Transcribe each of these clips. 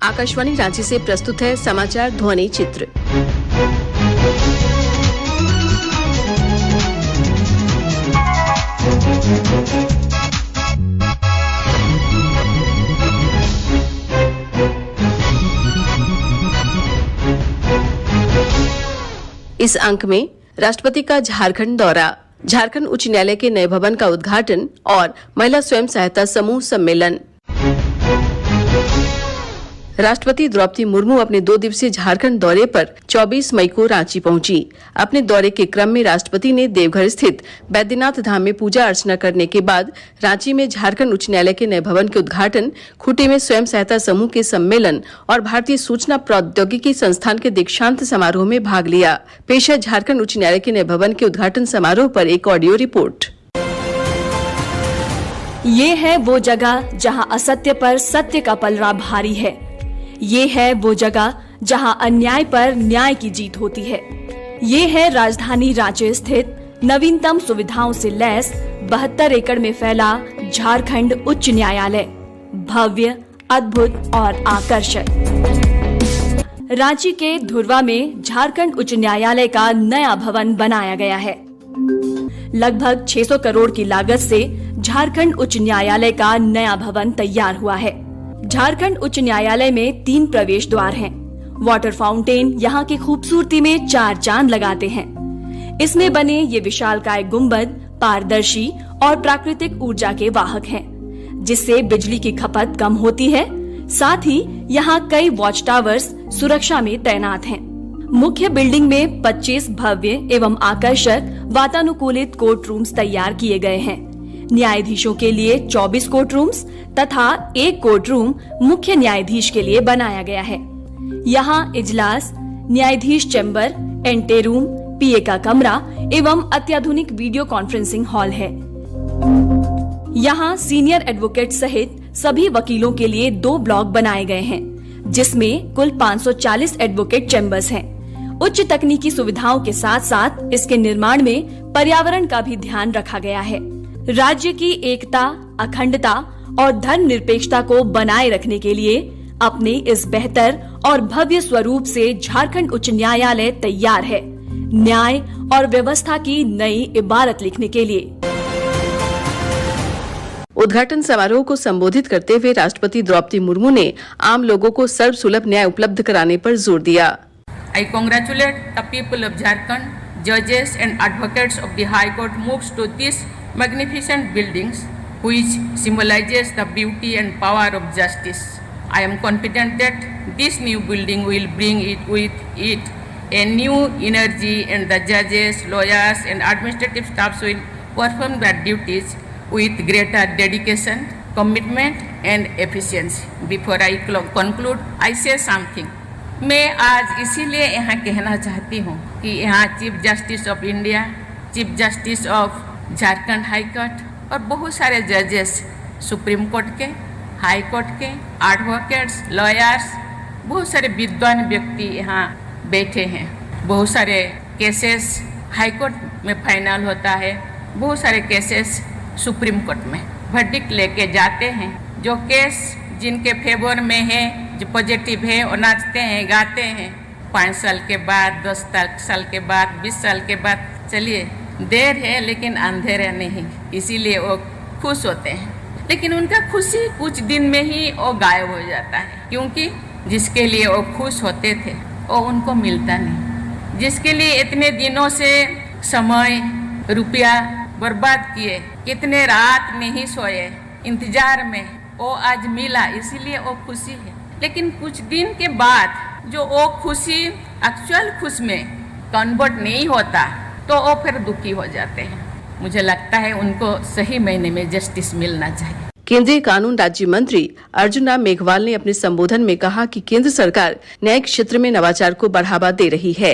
आकाशवाणी रांची से प्रस्तुत है समाचार ध्वनि चित्र। इस अंक में राष्ट्रपति का झारखंड दौरा, झारखंड उच्च न्यायालय के नए भवन का उद्घाटन और महिला स्वयं सहायता समूह सम्मेलन। राष्ट्रपति द्रौपदी मुर्मू अपने 2 दिवसीय झारखंड दौरे पर 24 मई को रांची पहुंची। अपने दौरे के क्रम में राष्ट्रपति ने देवघर स्थित बैद्यनाथ धाम में पूजा अर्चना करने के बाद रांची में झारखंड उच्च न्यायालय के नए भवन के उद्घाटन, खूंटी में स्वयं सहायता समूह के सम्मेलन और भारतीय सूचना प्रौद्योगिकी संस्थान के दीक्षांत समारोह में भाग लिया। पेश है झारखंड उच्च न्यायालय के नए भवन के उद्घाटन समारोह पर एक ऑडियो रिपोर्ट। ये है वो जगह जहां असत्य पर सत्य का पलड़ा भारी है। ये है वो जगह जहां अन्याय पर न्याय की जीत होती है। ये है राजधानी रांची स्थित नवीनतम सुविधाओं से लैस 72 एकड़ में फैला झारखंड उच्च न्यायालय, भव्य, अद्भुत और आकर्षक। रांची के धुर्वा में झारखंड उच्च न्यायालय का नया भवन बनाया गया है। लगभग 600 करोड़ की लागत से झारखंड उच्च न्यायालय का नया भवन तैयार हुआ है। झारखंड उच्च न्यायालय में 3 प्रवेश द्वार हैं। वाटर फाउंटेन यहाँ की खूबसूरती में 4 चांद लगाते हैं। इसमें बने ये विशालकाय गुंबद पारदर्शी और प्राकृतिक ऊर्जा के वाहक हैं, जिससे बिजली की खपत कम होती है। साथ ही यहाँ कई वॉच टावर्स सुरक्षा में तैनात हैं। मुख्य बिल्डिंग में 25 भव्य एवं आकर्षक वातानुकूलित कोर्ट रूम्स तैयार किए गए हैं। न्यायाधीशों के लिए 24 कोर्ट रूम्स तथा 1 कोर्ट रूम मुख्य न्यायाधीश के लिए बनाया गया है। यहाँ इजलास, न्यायाधीश चैम्बर, एंटे रूम, पीए का कमरा एवं अत्याधुनिक वीडियो कॉन्फ्रेंसिंग हॉल है। यहाँ सीनियर एडवोकेट सहित सभी वकीलों के लिए 2 ब्लॉक बनाए गए हैं, जिसमें कुल 540 एडवोकेट चैम्बर्स हैं। उच्च तकनीकी सुविधाओं के साथ साथ इसके निर्माण में पर्यावरण का भी ध्यान रखा गया है। राज्य की एकता, अखंडता और धर्मनिरपेक्षता को बनाए रखने के लिए अपने इस बेहतर और भव्य स्वरूप से झारखंड उच्च न्यायालय तैयार है, न्याय और व्यवस्था की नई इबारत लिखने के लिए। उद्घाटन समारोह को संबोधित करते हुए राष्ट्रपति द्रौपदी मुर्मू ने आम लोगों को सर्वसुलभ न्याय उपलब्ध कराने पर जोर दिया। I congratulate the people of Jharkhand, judges and advocates of the High Court moves to these magnificent buildings, which symbolizes the beauty and power of justice. I am confident that this new building will bring with it a new energy, and the judges, lawyers, and administrative staffs will perform their duties with greater dedication, commitment, and efficiency. Before I conclude, I say something. मैं आज इसीलिए यहाँ कहना चाहती हूँ कि यहाँ chief justice of India, chief justice of Jharkhand high court और बहुत सारे जजेस, सुप्रीम कोर्ट के, हाई कोर्ट के, एडवोकेट्स, लॉयर्स, बहुत सारे विद्वान व्यक्ति यहाँ बैठे हैं। बहुत सारे केसेस हाई कोर्ट में फाइनल होता है, बहुत सारे केसेस सुप्रीम कोर्ट में वर्डिक्ट लेके जाते हैं। जो केस जिनके फेवर में है, जो पॉजिटिव है, वो नाचते हैं, गाते हैं। 5 साल के बाद, 10 साल के बाद, 20 साल के बाद, चलिए देर है लेकिन अंधेरा नहीं, इसीलिए वो खुश होते हैं। लेकिन उनका खुशी कुछ दिन में ही वो गायब हो जाता है, क्योंकि जिसके लिए वो खुश होते थे वो उनको मिलता नहीं। जिसके लिए इतने दिनों से समय, रुपया बर्बाद किए, कितने रात नहीं सोए इंतजार में, वो आज मिला, इसीलिए वो खुशी है। लेकिन कुछ दिन के बाद जो वो खुशी एक्चुअल खुश में कन्वर्ट नहीं होता तो वो फिर दुखी हो जाते हैं। मुझे लगता है उनको सही महीने में जस्टिस मिलना चाहिए। केंद्रीय कानून राज्य मंत्री अर्जुन राम मेघवाल ने अपने संबोधन में कहा कि केंद्र सरकार न्यायिक क्षेत्र में नवाचार को बढ़ावा दे रही है।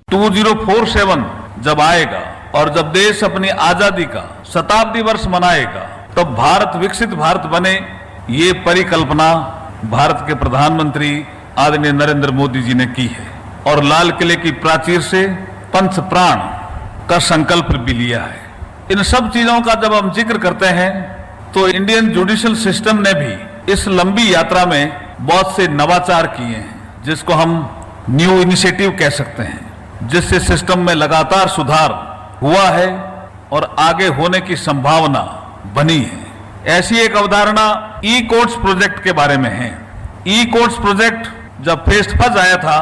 2047 जब आएगा और जब देश अपनी आजादी का शताब्दी वर्ष मनाएगा, तब भारत विकसित भारत बने, ये परिकल्पना भारत के प्रधानमंत्री आदरणीय नरेंद्र मोदी जी ने की है और लाल किले की प्राचीर से पंच प्राण का संकल्प भी लिया है। इन सब चीजों का जब हम जिक्र करते हैं तो इंडियन जुडिशियल सिस्टम ने भी इस लंबी यात्रा में बहुत से नवाचार किए हैं जिसको हम न्यू इनिशिएटिव कह सकते हैं, जिससे सिस्टम में लगातार सुधार हुआ है और आगे होने की संभावना बनी है। ऐसी एक अवधारणा ई कोर्ट्स प्रोजेक्ट के बारे में है। ई कोर्ट्स प्रोजेक्ट जब फेज फर्स्ट आया था,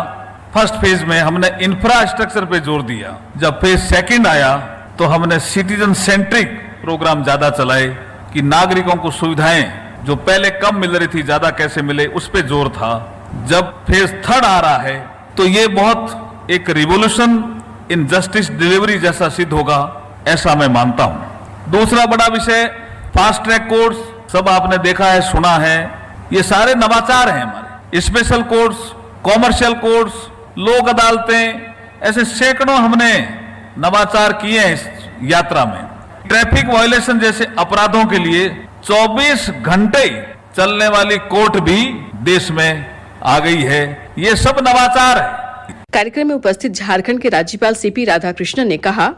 फर्स्ट फेज में हमने इंफ्रास्ट्रक्चर पे जोर दिया। जब फेज सेकंड आया तो हमने सिटीजन सेंट्रिक प्रोग्राम ज्यादा चलाए कि नागरिकों को सुविधाएं जो पहले कम मिल रही थी ज्यादा कैसे मिले, उस पे जोर था। जब फेज थर्ड आ रहा है तो ये बहुत एक रिवोल्यूशन इन जस्टिस डिलीवरी जैसा सिद्ध होगा, ऐसा मैं मानता हूं। दूसरा बड़ा विषय फास्ट ट्रैक कोर्ट्स, सब आपने देखा है, सुना है, ये सारे नवाचार हैं हमारे। स्पेशल कोर्ट्स, कॉमर्शियल कोर्ट्स, लोक अदालतें, ऐसे सैकड़ों हमने नवाचार किए हैं इस यात्रा में। ट्रैफिक वायलेशन जैसे अपराधों के लिए 24 घंटे चलने वाली कोर्ट भी देश में आ गई है। ये सब नवाचार है। कार्यक्रम में उपस्थित झारखंड के राज्यपाल सीपी राधाकृष्णन ने कहा,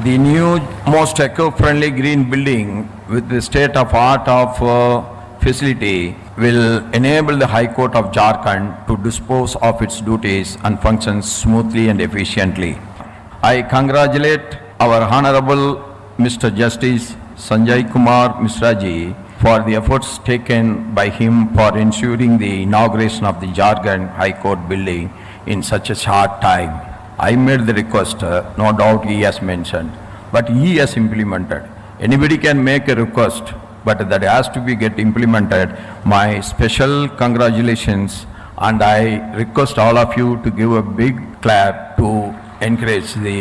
The new most eco-friendly green building with the state-of-art of facility will enable the High Court of Jharkhand to dispose of its duties and function smoothly and efficiently. I congratulate our Honorable Mr. Justice Sanjay Kumar Mishra ji for the efforts taken by him for ensuring the inauguration of the Jharkhand High Court building in such a short time. I made the request, no doubt he has mentioned, but he has implemented. Anybody can make a request, but that has to be get implemented. My special congratulations, and I request all of you to give a big clap to encourage the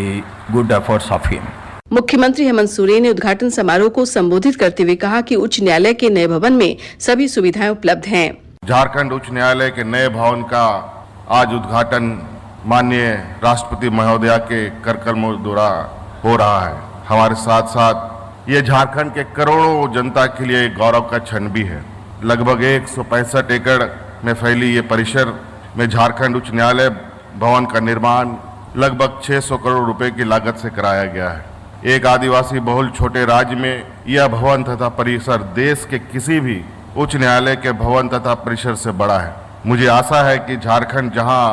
good efforts of him. मुख्यमंत्री हेमंत सोरेन ने उद्घाटन समारोह को संबोधित करते हुए कहा कि उच्च न्यायालय के नए भवन में सभी सुविधाएं उपलब्ध हैं। झारखंड उच्च न्यायालय के नए भवन का आज उद्घाटन माननीय राष्ट्रपति महोदया के करकमलों द्वारा हो रहा है। हमारे साथ साथ ये झारखंड के करोड़ों जनता के लिए एक गौरव का क्षण भी है। लगभग 165 एकड़ में फैली ये परिसर में झारखंड उच्च न्यायालय भवन का निर्माण लगभग 600 करोड़ रुपए की लागत से कराया गया है। एक आदिवासी बहुल छोटे राज्य में यह भवन तथा परिसर देश के किसी भी उच्च न्यायालय के भवन तथा परिसर से बड़ा है। मुझे आशा है कि झारखंड जहां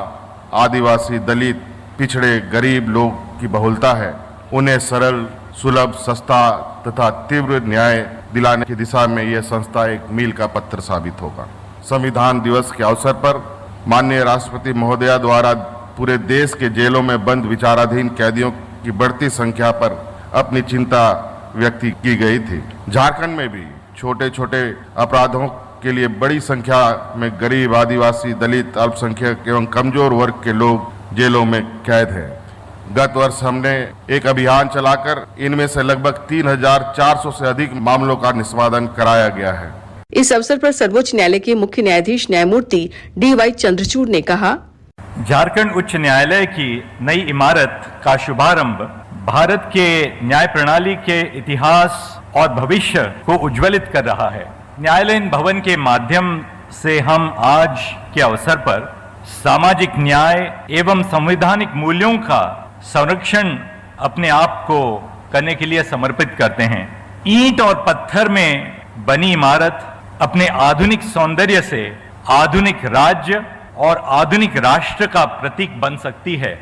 आदिवासी, दलित, पिछड़े, गरीब लोग की बहुलता है, उन्हें सरल, सुलभ, सस्ता तथा तीव्र न्याय दिलाने की दिशा में यह संस्था एक मील का पत्थर साबित होगा। संविधान दिवस के अवसर पर माननीय राष्ट्रपति महोदया द्वारा पूरे देश के जेलों में बंद विचाराधीन कैदियों की बढ़ती संख्या पर अपनी चिंता व्यक्त की गई थी। झारखंड में भी छोटे छोटे अपराधों के लिए बड़ी संख्या में गरीब, आदिवासी, दलित, अल्पसंख्यक एवं कमजोर वर्ग के लोग जेलों में कैद हैं। गत वर्ष हमने एक अभियान चलाकर इनमें से लगभग 3,400 से अधिक मामलों का निष्पादन कराया गया है। इस अवसर पर सर्वोच्च न्यायालय के मुख्य न्यायाधीश न्यायमूर्ति DY चंद्रचूड़ ने कहा, झारखंड उच्च न्यायालय की नई इमारत का शुभारंभ भारत के न्याय प्रणाली के इतिहास और भविष्य को उज्ज्वलित कर रहा है। न्यायालयीन भवन के माध्यम से हम आज के अवसर पर सामाजिक न्याय एवं संवैधानिक मूल्यों का संरक्षण अपने आप को करने के लिए समर्पित करते हैं। ईंट और पत्थर में बनी इमारत अपने आधुनिक सौंदर्य से आधुनिक राज्य और आधुनिक राष्ट्र का प्रतीक बन सकती है।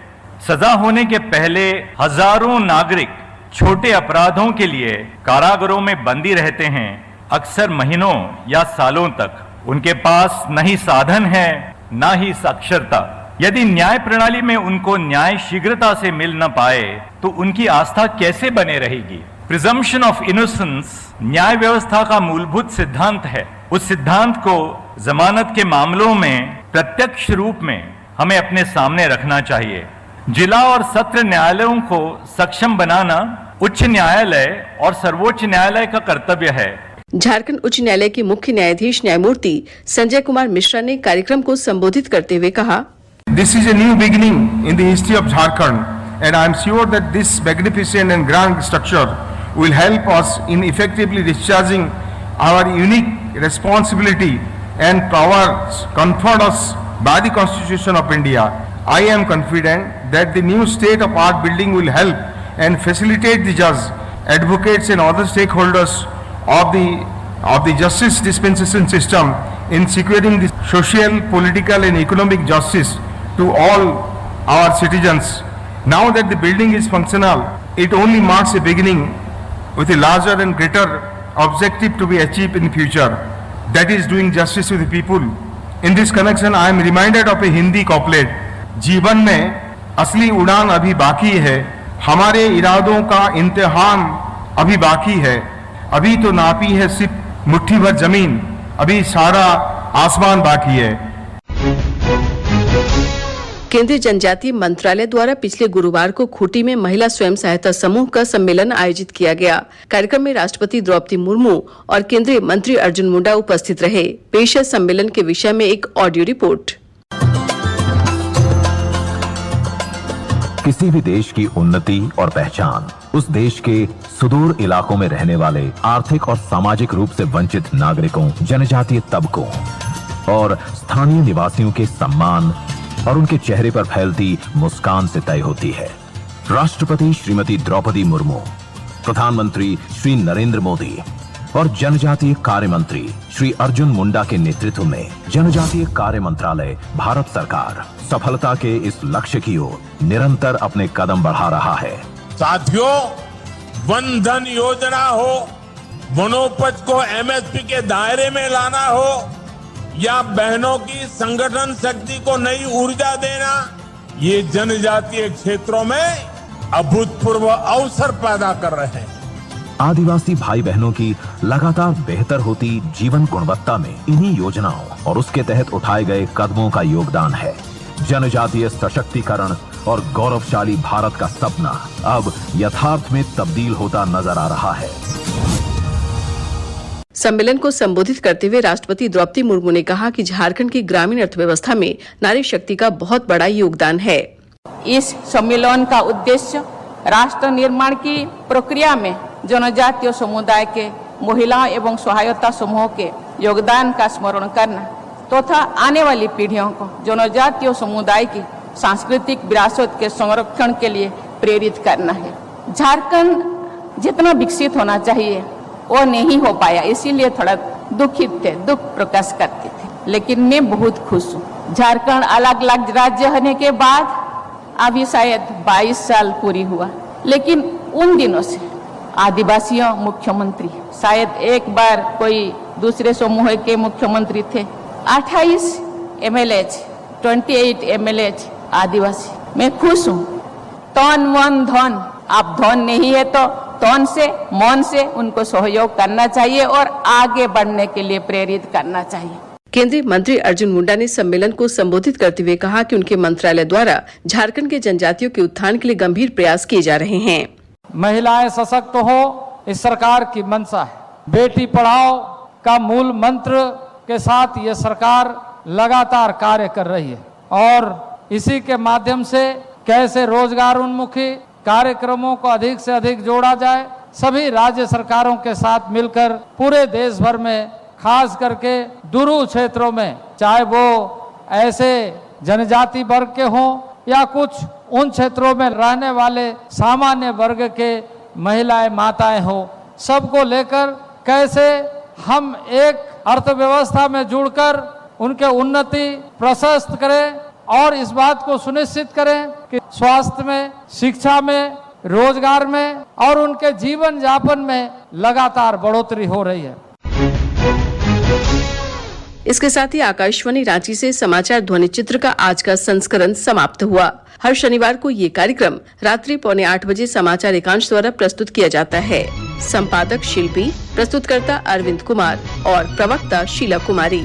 सजा होने के पहले हजारों नागरिक छोटे अपराधों के लिए कारागारों में बंदी रहते हैं, अक्सर महीनों या सालों तक। उनके पास न ही साधन है न ही साक्षरता। यदि न्याय प्रणाली में उनको न्याय शीघ्रता से मिल न पाए तो उनकी आस्था कैसे बने रहेगी। प्रिजम्पशन ऑफ इनोसेंस न्याय व्यवस्था का मूलभूत सिद्धांत है। उस सिद्धांत को जमानत के मामलों में प्रत्यक्ष रूप में हमें अपने सामने रखना चाहिए। जिला और सत्र न्यायालयों को सक्षम बनाना उच्च न्यायालय और सर्वोच्च न्यायालय का कर्तव्य है। झारखंड उच्च न्यायालय के मुख्य न्यायाधीश न्यायमूर्ति संजय कुमार मिश्रा ने कार्यक्रम को संबोधित करते हुए कहा, This is a new beginning in the history of Jharkhand, and I am sure that this magnificent and grand structure will help us in effectively discharging our unique responsibility and powers conferred us by the Constitution of India. I am confident that the new state-of-art building will help and facilitate the judges, advocates and other stakeholders of the justice dispensation system in securing the social, political and economic justice to all our citizens. Now that the building is functional, it only marks a beginning with a larger and greater objective to be achieved in the future. That is doing justice to the people. In this connection, I am reminded of a Hindi couplet. जीवन में असली उड़ान अभी बाकी है, हमारे इरादों का इम्तिहान अभी बाकी है, अभी तो नापी है सिर्फ मुट्ठी भर जमीन, अभी सारा आसमान बाकी है। केंद्रीय जनजातीय मंत्रालय द्वारा पिछले गुरुवार को खूंटी में महिला स्वयं सहायता समूह का सम्मेलन आयोजित किया गया। कार्यक्रम में राष्ट्रपति द्रौपदी मुर्मू और केंद्रीय मंत्री अर्जुन मुंडा उपस्थित रहे। पेश है सम्मेलन के विषय में एक ऑडियो रिपोर्ट। किसी भी देश की उन्नति और पहचान उस देश के सुदूर इलाकों में रहने वाले आर्थिक और सामाजिक रूप से वंचित नागरिकों, जनजातीय तबकों और स्थानीय निवासियों के सम्मान और उनके चेहरे पर फैलती मुस्कान से तय होती है। राष्ट्रपति श्रीमती द्रौपदी मुर्मू, प्रधानमंत्री श्री नरेंद्र मोदी और जनजातीय कार्य मंत्री श्री अर्जुन मुंडा के नेतृत्व में जनजातीय कार्य मंत्रालय भारत सरकार सफलता के इस लक्ष्य की ओर निरंतर अपने कदम बढ़ा रहा है। साथियों, वन धन योजना हो, वनोपज को एमएसपी के दायरे में लाना हो या बहनों की संगठन शक्ति को नई ऊर्जा देना, ये जनजातीय क्षेत्रों में अभूतपूर्व अवसर पैदा कर रहे हैं। आदिवासी भाई बहनों की लगातार बेहतर होती जीवन गुणवत्ता में इन्हीं योजनाओं और उसके तहत उठाए गए कदमों का योगदान है। जनजातीय सशक्तिकरण और गौरवशाली भारत का सपना अब यथार्थ में तब्दील होता नजर आ रहा है। सम्मेलन को संबोधित करते हुए राष्ट्रपति द्रौपदी मुर्मू ने कहा कि झारखंड की ग्रामीण अर्थव्यवस्था में नारी शक्ति का बहुत बड़ा योगदान है। इस सम्मेलन का उद्देश्य राष्ट्र निर्माण की प्रक्रिया में जनजातीय समुदाय के महिलाओं एवं सहायता समूहों के योगदान का स्मरण करना तथा आने वाली पीढ़ियों को जनजातीय समुदाय की सांस्कृतिक विरासत के संरक्षण के लिए प्रेरित करना है। झारखंड जितना विकसित होना चाहिए वो नहीं हो पाया, इसीलिए थोड़ा दुखित थे, दुख प्रकाश करते थे। लेकिन मैं बहुत खुश हूँ। झारखंड अलग अलग राज्य होने के बाद अभी शायद 22 साल पूरी हुआ, लेकिन उन दिनों से आदिवासियों मुख्यमंत्री, शायद एक बार कोई दूसरे समूह के मुख्यमंत्री थे। 28 एमएलए, 28 एमएलए आदिवासी। मैं खुश हूँ। तन मन धन, आप धन नहीं है तो तन से मन से उनको सहयोग करना चाहिए और आगे बढ़ने के लिए प्रेरित करना चाहिए। केंद्रीय मंत्री अर्जुन मुंडा ने सम्मेलन को संबोधित करते हुए कहा कि उनके मंत्रालय द्वारा झारखंड के जनजातियों के उत्थान के लिए गंभीर प्रयास किए जा रहे हैं। महिलाएं सशक्त हो, इस सरकार की मंशा है। बेटी पढ़ाओ का मूल मंत्र के साथ ये सरकार लगातार कार्य कर रही है और इसी के माध्यम से कैसे रोजगार उन्मुखी कार्यक्रमों को अधिक से अधिक जोड़ा जाए, सभी राज्य सरकारों के साथ मिलकर पूरे देश भर में, खास करके दूर क्षेत्रों में, चाहे वो ऐसे जनजाति वर्ग के हों या कुछ उन क्षेत्रों में रहने वाले सामान्य वर्ग के महिलाएं, माताएं हो, सबको लेकर कैसे हम एक अर्थव्यवस्था में जुड़कर उनके उन्नति प्रशस्त करें और इस बात को सुनिश्चित करें कि स्वास्थ्य में, शिक्षा में, रोजगार में और उनके जीवन यापन में लगातार बढ़ोतरी हो रही है। इसके साथ ही आकाशवाणी रांची से समाचार ध्वनि चित्र का आज का संस्करण समाप्त हुआ। हर शनिवार को ये कार्यक्रम रात्रि 7:45 बजे समाचार एकांश द्वारा प्रस्तुत किया जाता है। संपादक शिल्पी, प्रस्तुतकर्ता अरविंद कुमार और प्रवक्ता शीला कुमारी।